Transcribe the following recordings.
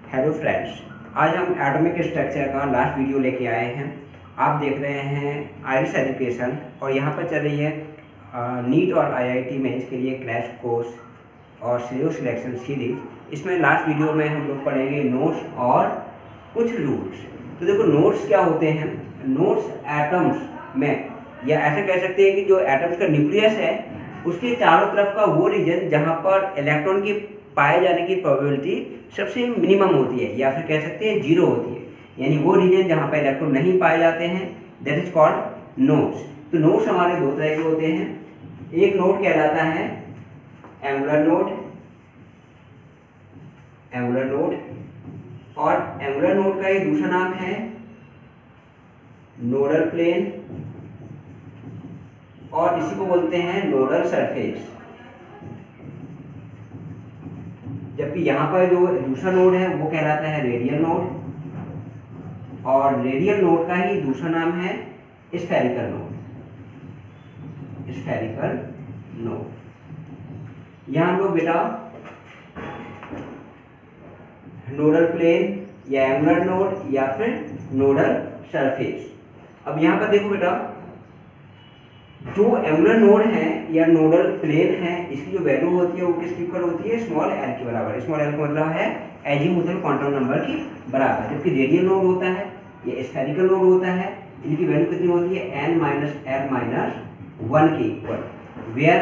Hello friends, आज हम atomic structure का लास्ट वीडियो लेके आए हैं। आप देख रहे हैं आइरिस एजुकेशन और यहाँ पर चल रही है नीट और आईआईटी मेंस के लिए क्रैश कोर्स और सीरीज सिलेक्शन सीरीज। इसमें लास्ट वीडियो में हम लोग पढ़ेंगे नोट्स और कुछ रूल्स। तो देखो, नोट्स क्या होते हैं। नोट्स एटम्स में, या ऐसा कह सकते हैं कि जो एटम्स का न्यूक्लियस है उसके चारों तरफ का वो रीजन जहाँ पर इलेक्ट्रॉन की पाए जाने की प्रोबेबिलिटी सबसे मिनिमम होती है, या फिर कह सकते हैं जीरो होती है। यानी वो रीजन जहाँ पर इलेक्ट्रॉन नहीं पाए जाते हैं, दैट इज कॉल्ड नोड्स। तो नोड्स हमारे दो तरह के होते हैं। एक नोड कहलाता है एंगुलर नोड, और एंगुलर नोड का एक दूसरा नाम है नोडल प्लेन, और इसी को बोलते हैं नोडल सरफेस। जबकि यहाँ पर जो दूसरा नोड है वो कहलाता है रेडियल नोड, और रेडियल नोड का ही दूसरा नाम है स्फेरिकल नोड। यहाँ हम लोग बेटा नोडल प्लेन या एंगुलर नोड या फिर नोडल सरफेस। अब यहाँ पर देखो बेटा, जो एंगुलर नोड है या नोडल प्लेन है, इसकी जो वैल्यू होती है वो किसके इक्वल होती है, स्मॉल एल के बराबर। स्मॉल एल का मतलब है एजीमुथल क्वांटम नंबर की बराबर। जबकि रेडियल नोड होता है या स्फेरिकल नोड होता है, इनकी वैल्यू कितनी होती है, n माइनस एल माइनस 1 के इक्वल। वेयर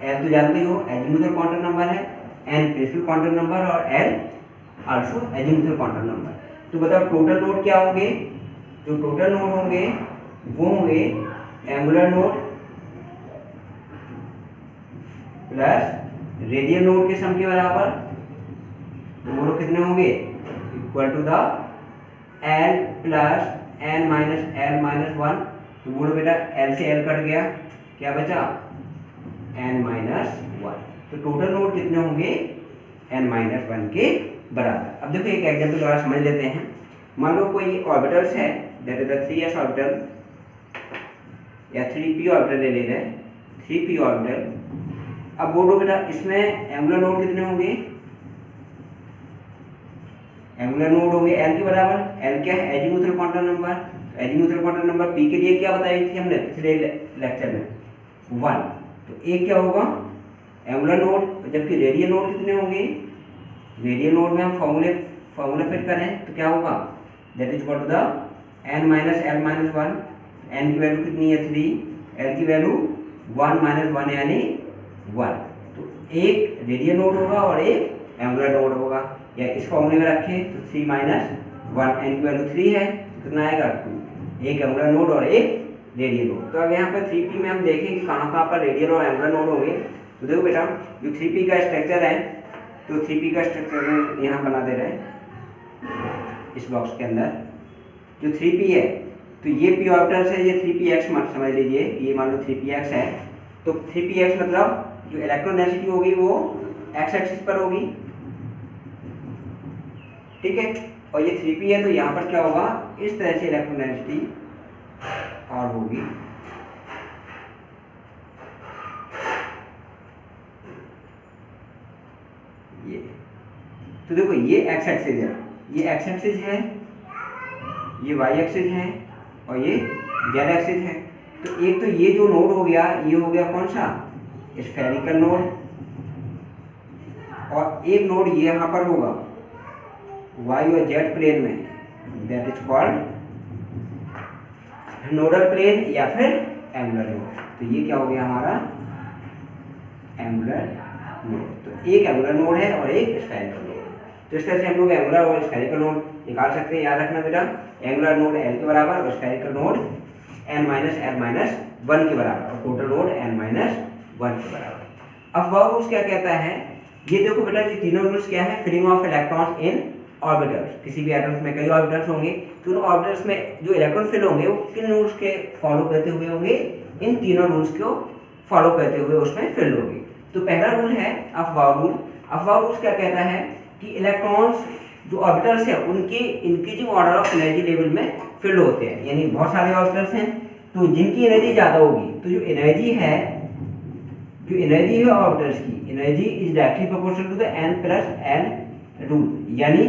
एल तो जानते हो एजीमुथल क्वांटम नंबर है, n प्रिंसिपल क्वांटम नंबर और l also azimuthal quantum number. तो बताओ टोटल नोड क्या होंगे। जो टोटल नोड होंगे वो होंगे angular node plus radial node के सम के बराबर। तो बोलो कितने होंगे, equal to the l plus n minus l minus 1। तो बोलो बेटा एल से एल कट गया, क्या बचा, एन माइनस 1। तो टोटल नोड कितने होंगे, एन माइनस 1 के बराबर। अब देखो एक एग्जाम्पल द्वारा समझ लेते हैं। मान लो कोई ऑर्बिटल्स है, that is the 3s orbital या 3p ऑर्बिटल ले रहे हैं, 3p ऑर्बिटल। अब बोलो बेटा इसमें एंगुलर नोड कितने होंगे, एंगुलर नोड होंगे एल के बराबर। एल क्या है, azimuthal quantum number. Azimuthal quantum number P के लिए क्या बताई थी हमने पिछले लेक्चर में, 1। तो एक क्या होगा, एंगुलर नोड। जबकि रेडियल नोड कितने होंगे, रेडियल नोड में हम फॉर्मूला फिट करें तो क्या होगा, that is equal to the n minus l minus 1। N की वैल्यू कितनी है, 3। एल की वैल्यू 1 माइनस 1 यानी 1। तो एक रेडियल नोड होगा और एक एंगुलर नोड होगा, या इस फॉर्मूले में रखें तो 3 माइनस 1, एन की वैल्यू 3 है तो कितना आएगा, 2। एक एंगुलर नोड और एक रेडियल नोड। तो अब यहाँ पर 3p में हम देखें कि कहाँ पर रेडियल और एंगुलर नोड होंगे। तो देखो बेटा, जो 3p का स्ट्रक्चर है, तो 3p का स्ट्रक्चर यहाँ बना दे रहे हैं इस बॉक्स के अंदर। जो 3p है, तो ये p ऑर्बिटल्स है, ये 3px मत समझ लीजिए, ये मान लो 3px है। तो 3px मतलब जो इलेक्ट्रॉन डेंसिटी होगी वो एक्स एक्सिस पर होगी, ठीक है। और ये 3p है तो यहाँ पर क्या होगा, इस तरह से इलेक्ट्रॉन डेंसिटी और होगी। ये तो देखो ये एक्स एक्सिस है, ये एक्स एक्सिस है, ये वाई एक्सिस है और ये जेड एक्सिस है। तो एक तो ये जो नोड हो गया, ये हो गया कौन सा, स्फेरिकल नोड। और एक नोड ये यहाँ पर होगा वाई और जेड प्लेन में, that is called nodal plane या फिर एंगुलर नोड। तो ये क्या हो गया हमारा, एंगुलर नोड। तो एक एंगुलर नोड है और एक स्फेरिकल नोड। तो इस तरह से हम लोग एंगुलर और स्फेरिकल नोड निकाल सकते हैं। याद रखना बेटा, एंगुलर नोड एल के बराबर और spherical node n minus l minus 1 के बराबर, और टोटल नोड एन माइनस 1 के बराबर। अब वह रूल्स क्या कहता है, ये देखो बेटा, ये तीनों रूल्स क्या है, filling of electrons in orbitals. किसी भी एटम्स में कई ऑर्बिटल्स होंगे, तो उन ऑर्बिटल्स में जो इलेक्ट्रॉन फिल होंगे वो किन रूल्स के फॉलो करते हुए होंगे, इन तीनों रूल्स को फॉलो करते हुए उसमें फिल होंगे। तो पहला रूल है अफवाह रूल। अफवाह रूल्स क्या कहता है कि इलेक्ट्रॉन्स जो ऑर्बिटल्स हैं उनके increasing order of energy level में फिल होते हैं। यानी बहुत सारे ऑर्बिटल्स हैं तो जिनकी एनर्जी ज़्यादा होगी, तो जो एनर्जी है ऑर्बिटल्स की, energy is directly proportional to the n plus n rule. यानी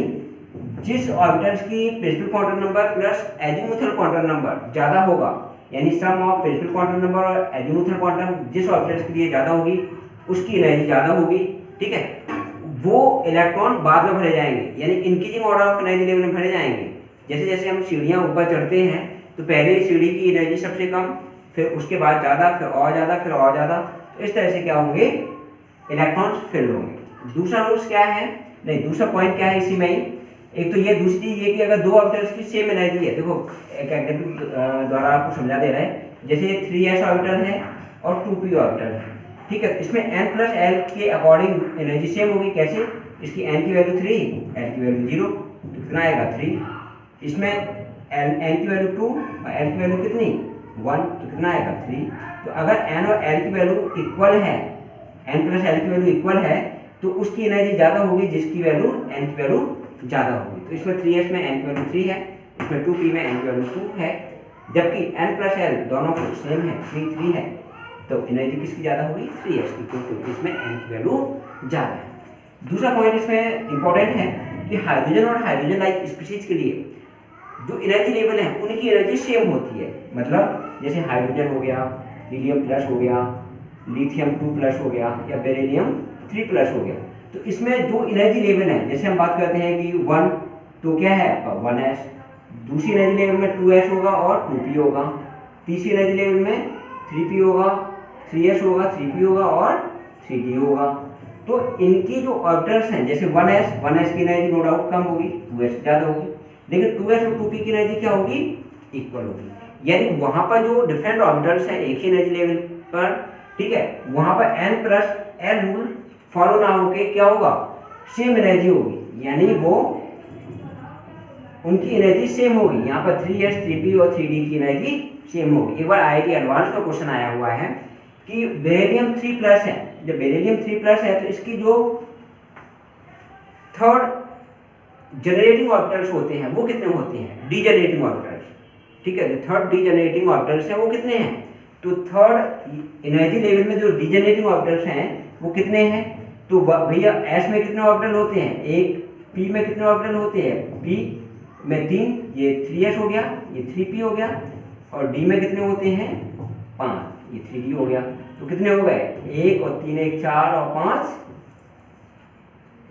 जिस ऑर्बिटल्स की principal quantum number plus azimuthal quantum number ज़्यादा होगा, यानी sum of principal quantum number और एजीमुथल क्वांटम जिस ऑर्बिटल्स के लिए ज़्यादा होगी उसकी एनर्जी ज़्यादा होगी, ठीक है, वो इलेक्ट्रॉन बाद में भरे जाएंगे, यानी increasing order of energy level में भरे जाएंगे। जैसे जैसे हम सीढ़ियाँ ऊपर चढ़ते हैं तो पहले सीढ़ी की एनर्जी सबसे कम, फिर उसके बाद ज़्यादा, फिर और ज़्यादा, फिर और ज़्यादा, तो इस तरह से क्या होंगे, इलेक्ट्रॉन्स फिल होंगे। दूसरा रूल्स क्या है, नहीं दूसरा पॉइंट क्या है इसी में ही, एक तो ये, दूसरी चीज़ ये कि अगर दो ऑर्बिटल्स की सेम एनर्जी है, देखो एक एग्जाम्पल द्वारा आपको समझा दे रहा है, जैसे 3s ऑर्बिटल है और 2p ऑर्बिटल है, ठीक है, इसमें n प्लस l के अकॉर्डिंग एनर्जी सेम होगी। कैसे, इसकी n की वैल्यू 3, l की वैल्यू 0, तो कितना आएगा 3। इसमें n की वैल्यू 2 और l की वैल्यू कितनी 1, तो कितना आएगा 3। तो अगर n और l की वैल्यू इक्वल है, n प्लस l की वैल्यू इक्वल है, तो उसकी एनर्जी ज़्यादा होगी जिसकी वैल्यू n की वैल्यू ज़्यादा होगी। तो इसमें 3s में n की वैल्यू 3 है, इसमें 2p में n की वैल्यू 2 है, जबकि n प्लस l दोनों को सेम है, 3 है, तो एनर्जी किसकी ज़्यादा होगी 3s की, क्योंकि इसमें n की वैल्यू ज़्यादा है। दूसरा पॉइंट इसमें इंपॉर्टेंट है कि हाइड्रोजन और हाइड्रोजन लाइक स्पीशीज के लिए जो एनर्जी लेवल है उनकी एनर्जी सेम होती है। मतलब जैसे हाइड्रोजन हो गया, हीलियम प्लस हो गया, लिथियम 2 प्लस हो गया, या बेरिलियम 3 प्लस हो गया, तो इसमें जो एनर्जी लेवल है, जैसे हम बात करते हैं कि 1, तो क्या है आपका 1s, दूसरी एनर्जी लेवल में 2s होगा और 2p होगा, तीसरी एनर्जी लेवल में 3p होगा, 3s होगा, 3p होगा और 3d होगा। तो इनकी जो ऑर्बिटल्स हैं, जैसे 1s की एनर्जी नो डाउट कम होगी, 2s ज़्यादा होगी, लेकिन 2s और 2p की एनर्जी क्या होगी, इक्वल होगी। यानी वहाँ पर जो डिफरेंट ऑर्बिटल्स हैं एक ही एनर्जी लेवल पर, ठीक है, वहाँ पर n plus l rule follow ना होके क्या होगा, सेम एनर्जी होगी, यानी वो उनकी एनर्जी सेम होगी। यहाँ पर 3s 3p और 3d की एनर्जी सेम होगी। एक बार IIT एडवांस का क्वेश्चन आया हुआ है कि बेरिलियम 3 प्लस है, जब बेरिलियम 3 प्लस है तो इसकी जो थर्ड जनरेटिंग ऑर्बिटल्स होते हैं वो कितने होते हैं, डीजनरेटिंग ऑर्बिटल्स, ठीक है, जो थर्ड डीजनरेटिंग ऑर्बिटल्स हैं वो कितने हैं, तो थर्ड एनर्जी लेवल में जो डीजनरेटिंग ऑर्बिटल्स हैं वो कितने हैं, तो भैया s में कितने ऑर्बिटल होते हैं, एक, p में कितने ऑर्बिटल होते हैं, p में 3, ये 3s हो गया, ये 3p हो गया, और d में कितने होते हैं 5, ये 3d हो गया। तो कितने हो गए, 1 और 3 1 4 और 5,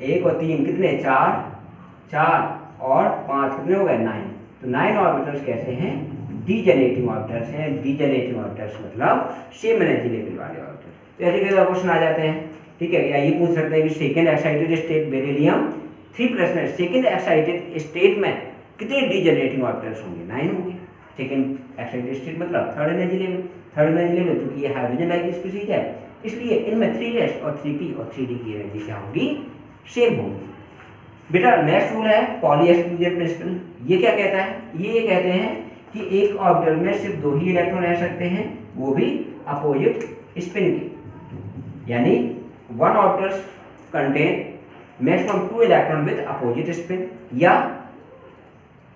1 और 3 कितने 4, 4 और 5 कितने हो गए 9। तो 9 ऑर्बिटल्स कैसे हैं, डीजनरेटिंग ऑर्बिटल्स हैं। डीजनरेटिंग ऑर्बिटल्स मतलब सेम एनर्जी लेवल वाले ऑर्बिटल। तो ऐसे कैसे क्वेश्चन आ जाते हैं, ठीक है, या ये पूछ सकते हैं कि second excited state beryllium 3 plus में सेकेंड एक्साइटेड स्टेट में कितने डीजनरेटिंग ऑर्बिटल्स होंगे, 9 होंगे। सेकेंड एक्साइटेड स्टेट मतलब third energy level, third energy level क्योंकि ये हाइड्रोजन लाइक स्पीशीज है, इसलिए इनमें 3s और 3p और 3d की एनर्जी क्या होगी, सेम होगी। बेटा नेक्स्ट रूल है पॉली एक्सक्लूजन प्रिंसिपल। ये क्या कहता है, ये कहते हैं कि एक ऑर्बिटल में सिर्फ 2 ही इलेक्ट्रॉन रह सकते हैं, वो भी अपोजिट स्पिन के, यानी one orbital contain maximum 2 electron with opposite spin, या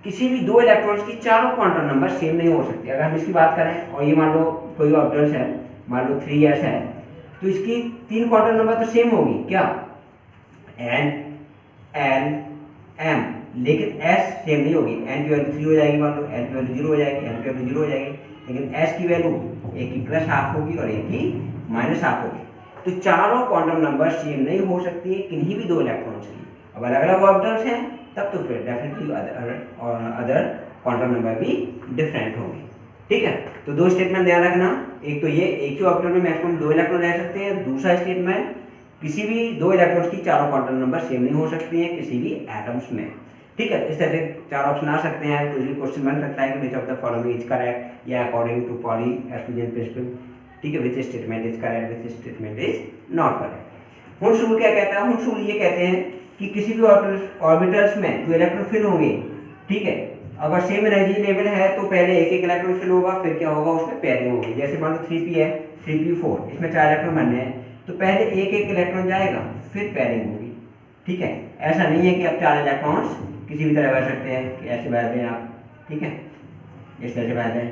किसी भी 2 इलेक्ट्रॉन्स की चारों क्वांटम नंबर सेम नहीं हो सकते। अगर हम इसकी बात करें और ये मान लो कोई ऑर्बिटल्स है, मान लो 3s है, तो इसकी 3 क्वांटम नंबर तो सेम होगी, क्या n l m, लेकिन s सेम नहीं होगी। n की वैल्यू 3 हो जाएगी, मान लो l की वैल्यू 0 हो जाएगी, m की वैल्यू 0 हो जाएगी, लेकिन s की वैल्यू एक की प्लस हाफ होगी और एक की माइनस हाफ होगी। तो चारों क्वांटम नंबर सेम नहीं हो सकती है किन्हीं भी 2 इलेक्ट्रॉन्स की। अब अलग अलग ऑर्बिटल्स हैं तब तो फिर डेफिनेटली अदर क्वांटम नंबर भी डिफरेंट होंगे, ठीक है। तो 2 स्टेटमेंट ध्यान रखना, एक तो ये एक ही ऑर्बिटल में मैक्सिमम 2 इलेक्ट्रॉन रह सकते हैं, दूसरा स्टेटमेंट किसी भी 2 इलेक्ट्रॉन्स की चारों क्वांटम नंबर सेम नहीं हो सकती हैं किसी भी एटम्स में, ठीक है। इस तरह से 4 ऑप्शन आ सकते हैं। तो ये क्वेश्चन बन सकता है कि which of the following is correct, या according to Pauli exclusion principle, ठीक है, which statement is correct, which statement is not correct. Hund's rule क्या कहता है, हुंस रूल ये कहते हैं कि किसी भी ऑर्बिटल्स में जो इलेक्ट्रॉन फिल होंगे, ठीक है, अगर सेम एनर्जी लेवल है तो पहले एक एक इलेक्ट्रॉन फिल होगा, फिर क्या होगा उसमें पेयरिंग होगी। जैसे मान लो 3p है, 3p4, इसमें 4 इलेक्ट्रॉन बनने हैं, तो पहले एक एक इलेक्ट्रॉन जाएगा फिर पेयरिंग होगी, ठीक है। ऐसा नहीं है कि अब 4 इलेक्ट्रॉन्स किसी भी तरह भर सकते हैं कि ऐसे भर दें आप, ठीक है, इस तरह से भर दें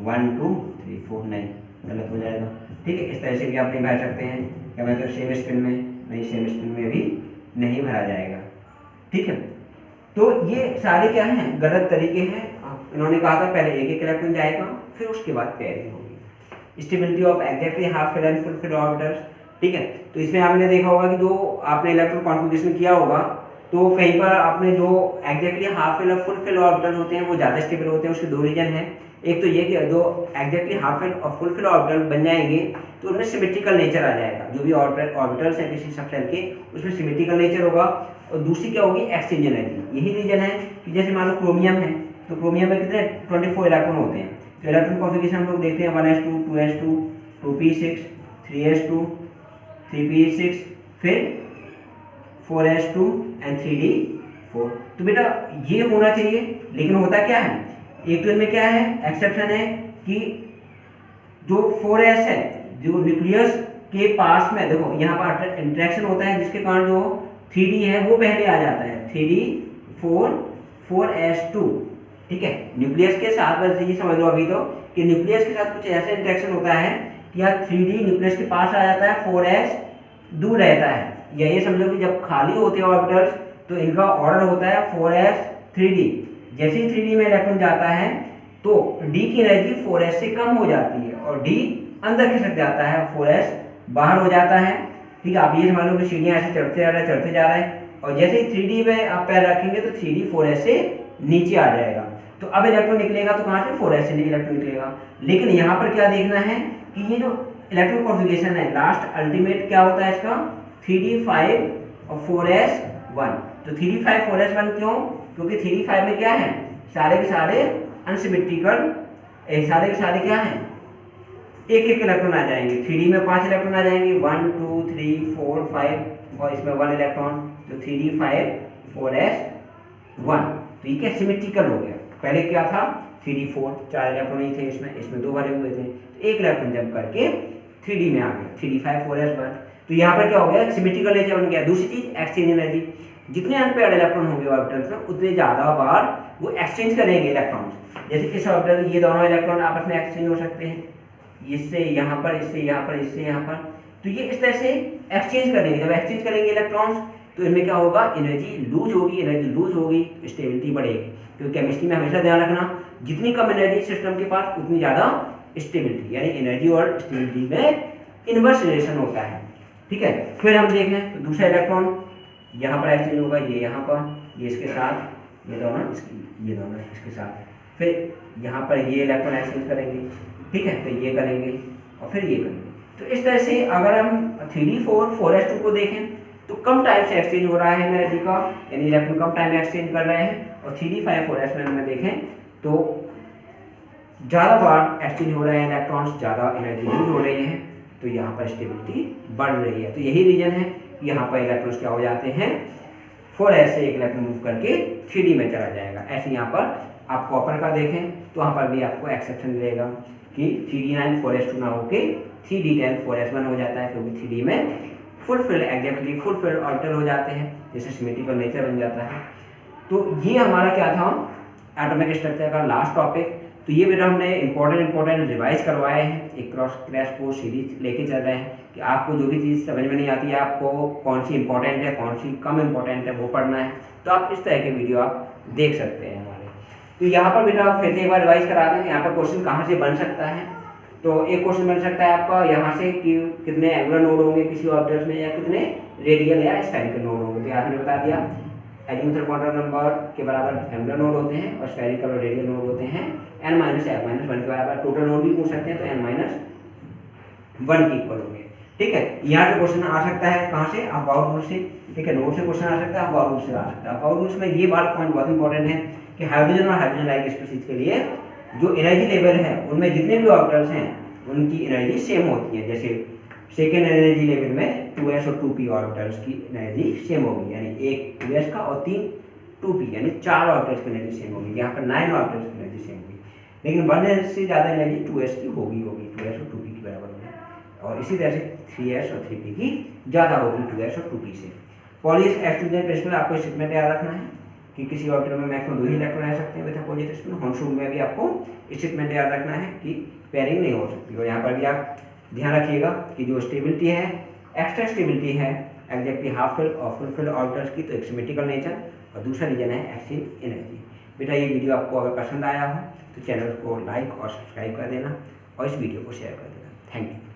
1 2 3 4, नहीं, गलत हो जाएगा, ठीक है। इस तरह से भी आप नहीं भर सकते हैं, क्या मैं तो सेम स्पिन में नहीं, सेम स्पिन में भी नहीं भरा जाएगा, ठीक है। तो ये सारे क्या हैं, गलत तरीके हैं। इन्होंने कहा था पहले एक एक इलेक्ट्रॉन जाएगा, फिर उसके बाद पेयरिंग होगी। Stability of exactly half fill and full fill orbitals, ठीक है। तो इसमें आपने देखा होगा कि जो आपने इलेक्ट्रॉन कॉन्फ़िगरेशन किया होगा, तो कहीं पर आपने जो एग्जैक्टली हाफ फिल और फुल फिल ऑर्बिटल होते हैं वो ज़्यादा स्टेबल होते हैं। उसके दो रीजन हैं। एक तो ये कि जो एग्जैक्टली हाफ फिल और फुल फिल ऑर्बिटल बन जाएंगे तो उनमें सिमेट्रिकल नेचर आ जाएगा। जो भी ऑर्बिटल्स हैं किसी सब सेल के, उसमें सिमेट्रिकल नेचर होगा। और दूसरी क्या होगी, एक्सचेंज एनर्जी। यही रीजन है कि जैसे मान लो क्रोमियम है, तो क्रोमियम में कितने 24 इलेक्ट्रॉन होते हैं। तो इलेक्ट्रॉन कॉन्फ़िगरेशन हम लोग देखते हैं 1s2 2s2 2p6 3s2 3p6 फिर 4s2 एंड 3d4। तो बेटा ये होना चाहिए, लेकिन होता क्या है, एक तो इनमें क्या है, एक्सेप्शन है कि जो 4s है, जो न्यूक्लियस के पास में देखो यहाँ पर इंटरेक्शन होता है, जिसके कारण जो 3d है वो पहले आ जाता है, 3d4 4s2, ठीक है। न्यूक्लियस के साथ, बस ये समझ लो अभी तो कि न्यूक्लियस के साथ कुछ ऐसा इंटरेक्शन होता है कि यहाँ 3d न्यूक्लियस के पास आ जाता है, 4s दूर रहता है। या ये समझो कि जब खाली होते हैं ऑर्बिटल्स तो इनका ऑर्डर होता है 4s 3d। जैसे ही 3d में इलेक्ट्रॉन जाता है तो d की एनर्जी 4s से कम हो जाती है और d अंदर खिसक जाता है, 4s बाहर हो जाता है, ठीक है। आप ये समझ लो कि सीढ़ियाँ ऐसे चढ़ते जा रहा है और जैसे ही 3d में आप पैर रखेंगे तो 3d 4s से नीचे आ जाएगा। तो अब इलेक्ट्रॉन निकलेगा तो कहाँ से, 4s से इलेक्ट्रॉन निकलेगा। लेकिन यहाँ पर क्या देखना है कि ये जो इलेक्ट्रॉन कॉन्फ़िगरेशन है, लास्ट अल्टीमेट क्या होता है इसका, 3d5 और 4s1। तो 3d5 4s1 क्यों, क्योंकि 3d5 में क्या है, सारे के सारे अनसिमेट्रिकल, सारे के सारे क्या हैं, एक एक इलेक्ट्रॉन आ जाएंगे। 3d में 5 इलेक्ट्रॉन आ जाएंगे, 1 2 3 4 5 और इसमें 1 इलेक्ट्रॉन, तो 3d5 4s1। तो ये क्या सिमेट्रिकल हो गया। पहले क्या था 3d4 4 इलेक्ट्रॉन ही थे, इसमें 2 भरे हुए थे, तो एक इलेक्ट्रॉन जंप करके 3d में आ गया, 3d5 4s1। तो यहाँ पर क्या हो गया, सिमेट्रिकल नेचर बन गया। दूसरी चीज एक्सचेंज एनर्जी, जितने अनपेयर्ड इलेक्ट्रॉन होंगे ऑर्बिटल्स में उतने ज़्यादा बार वो एक्सचेंज करेंगे इलेक्ट्रॉन्स। जैसे इस ऑर्बिटल, ये दोनों इलेक्ट्रॉन आपस में एक्सचेंज हो सकते हैं, इससे यहाँ पर, इससे यहाँ पर, इससे यहाँ पर। तो ये इस तरह से एक्सचेंज करेंगे। जब एक्सचेंज करेंगे इलेक्ट्रॉन्स तो इनमें क्या होगा, एनर्जी लूज होगी, एनर्जी लूज होगी तो स्टेबिलिटी बढ़ेगी। क्योंकि केमिस्ट्री में हमेशा ध्यान रखना, जितनी कम एनर्जी सिस्टम के पास उतनी ज़्यादा स्टेबिलिटी, यानी एनर्जी और स्टेबिलिटी में इनवर्स रिलेशन होता है, ठीक है। फिर हम देखें तो दूसरा इलेक्ट्रॉन यहाँ पर एक्सचेंज होगा, ये यहाँ पर, ये इसके साथ, ये दोनों इसके साथ, फिर यहाँ पर ये इलेक्ट्रॉन एक्सचेंज करेंगे, ठीक है, फिर ये करेंगे और फिर ये करेंगे। तो इस तरह से अगर हम 3d4 4s2 को देखें तो कम टाइम से एक्सचेंज हो रहा है एनर्जी का, यानी इलेक्ट्रॉन कम टाइम में एक्सचेंज कर रहे हैं। और 3d5 4s1 में देखें तो ज़्यादा बार एक्सचेंज हो रहे हैं इलेक्ट्रॉन्स, ज़्यादा एनर्जी यूज हो रही है, तो यहाँ पर स्टेबिलिटी बढ़ रही है। तो यही रीजन है कि यहाँ पर इलेक्ट्रॉन्स क्या हो जाते हैं, 4s से एक इलेक्ट्रॉन मूव करके 3d में चला जाएगा। ऐसे यहाँ पर आप कॉपर का देखें तो वहाँ पर भी आपको एक्सेप्शन मिलेगा कि 3d9 4s2 ना होके 3d10 4s1 हो जाता है, क्योंकि 3d में फुलफिल एग्जैक्टली फुलफिल ऑर्बिटल हो जाते हैं, जैसे सिमेट्रिकल नेचर बन जाता है। तो ये हमारा क्या था, एटॉमिक स्ट्रक्चर का लास्ट टॉपिक। तो ये बेटा हमने इंपॉर्टेंट रिवाइज करवाए हैं, एक क्रैश कोर्स सीरीज लेके चल रहे हैं कि आपको जो भी चीज़ समझ में नहीं आती है, आपको कौन सी इंपॉर्टेंट है कौन सी कम इंपॉर्टेंट है वो पढ़ना है, तो आप इस तरह के वीडियो आप देख सकते हैं हमारे। तो यहाँ पर बेटा फिर से एक बार रिवाइज करा दें, यहाँ पर क्वेश्चन कहाँ से बन सकता है। तो एक क्वेश्चन बन सकता है आपका यहाँ से कि कितने एंगुलर नोड होंगे किसी ऑब्जेक्ट में, या कितने रेडियल या स्फेरिकल नोड होंगे। तो यहाँ मैंने बता दिया एजीमुथल क्वांटम नंबर के बराबर एंगुलर नोड होते हैं और स्फेरिकल और रेडियल नोड होते हैं n-f-1 के बराबर। टोटल नोड भी पूछ सकते हैं तो n-1 के इक्वल होंगे, ठीक है। यहाँ से क्वेश्चन आ सकता है कहाँ से, अबाउट रूल से, ठीक है। नोड से क्वेश्चन आ सकता है, अबाउट रूल से आ सकता है। अबाउट रूल में ये बात पॉइंट बहुत इंपॉर्टेंट है कि हाइड्रोजन और हाइड्रोजन लाइक स्पीशीज के लिए जो एनर्जी लेवल है उनमें जितने भी ऑर्बिटल्स हैं उनकी एनर्जी सेम होती है। जैसे सेकेंड एनर्जी लेवल में 2s और 2p ऑर्बिटल्स की एनर्जी सेम होगी, यानी एक 2s का और 3 2p, यानी 4 ऑर्बिटल्स की एनर्जी सेम होगी। यहाँ पर 9 ऑर्बिटल्स की एनर्जी सेम होगी, लेकिन 1s से ज़्यादा एनर्जी 2s की होगी 2s और 2p की बराबर होगी। और इसी तरह से 3s और 3p की ज़्यादा होगी 2s और 2p से। पॉलीज एक्सक्लूजन प्रिंसिपल आपको स्टेटमेंट याद रखना है कि किसी ऑर्बिटल में मैक्सिमम 2 ही इलेक्ट्रॉन रह सकते हैं विद अपोजिट स्पिन। होन्शू में भी आपको स्टेटमेंट याद रखना है कि पेयरिंग नहीं हो सकती। और यहाँ पर भी आप ध्यान रखिएगा कि जो स्टेबिलिटी है, एक्स्ट्रा स्टेबिलिटी है एग्जैक्टली हाफ फिल और फुल फिल ऑर्बिटल्स की, तो एक सिमेट्रिकल नेचर, और दूसरा रीजन है एक्सचेंज एनर्जी। बेटा ये वीडियो आपको अगर पसंद आया हो तो चैनल को लाइक और सब्सक्राइब कर देना और इस वीडियो को शेयर कर देना। Thank you.